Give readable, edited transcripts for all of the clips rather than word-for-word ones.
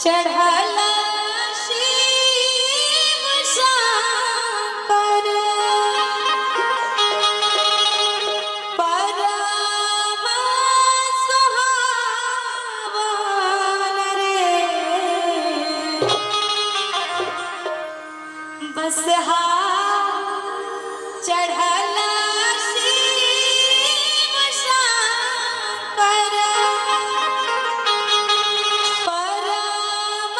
चढ़ला शिव शंकर परम सुहावन रे बसहा चढ़ला शिव शंकर परम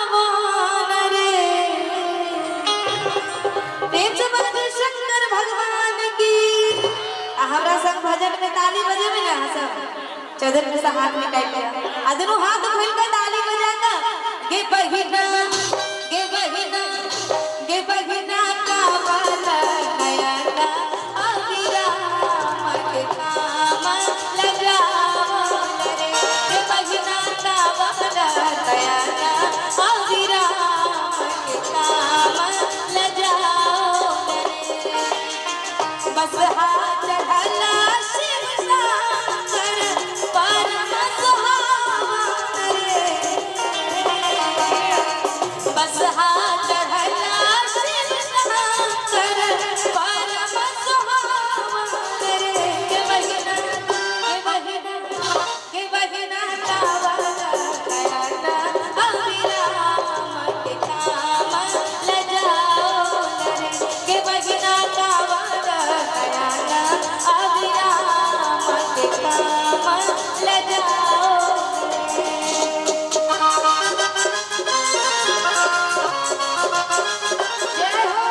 सुहावन रे। प्रेम से बोलो शंकर भगवान की। हमरा संग भजन में ताली बजे में ना सब चौधर में से हाथ में टाइप किया अदनु हाथ खोल के ताली बजाता गे बहिना गे बहिना गे बहिना का वाला नया का अभिरा मत काम लगाओ रे गे बहिना का वाला नया का अभिरा मत काम लगाओ रे बस हाथ चढ़ला शिव शंकर परम सुहावन रे बस हाथ चढ़ला शिव शंकर परम सुहावन रे के बहिना के बहिना का वाला नयना अभिराम के काम लजाओ रे के बहिना का वाला नयना अभिराम के काम लजाओ जय हो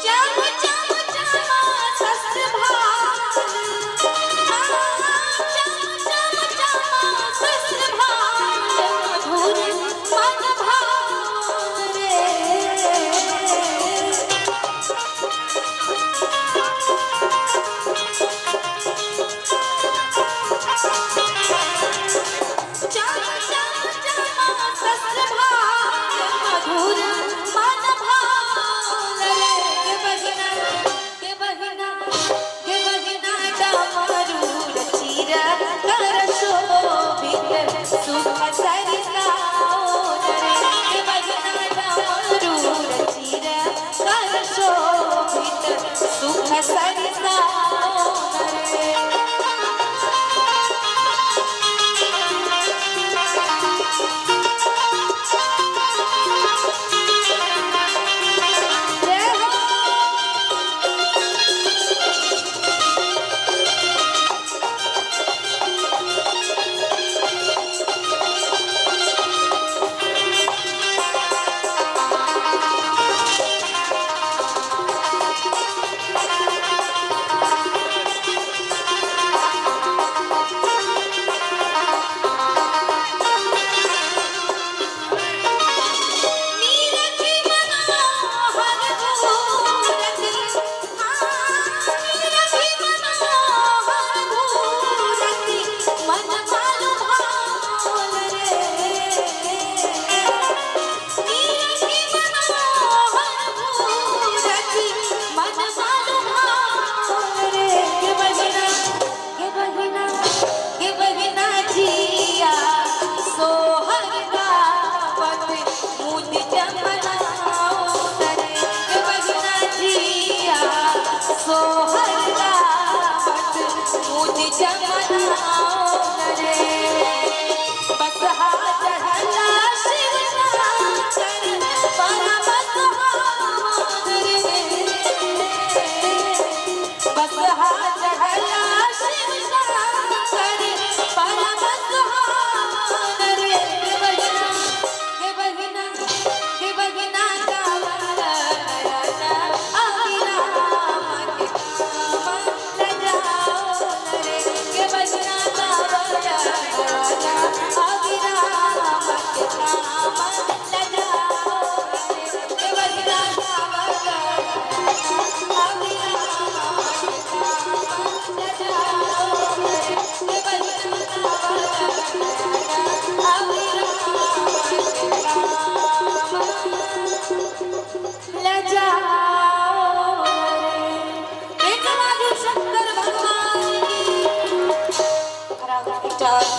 चम चम चमा शस्त्र भाल चम चम चमा शस्त्र भाल मधुर मन भावन रे चम चम चमा शस्त्र भाल मधुर मन भावन रे के बहिना डमरू रचिरा कर शोभित सुख सरिताओ रे के बहिना डमरू रचिरा कर शोभित सुख सरिताओ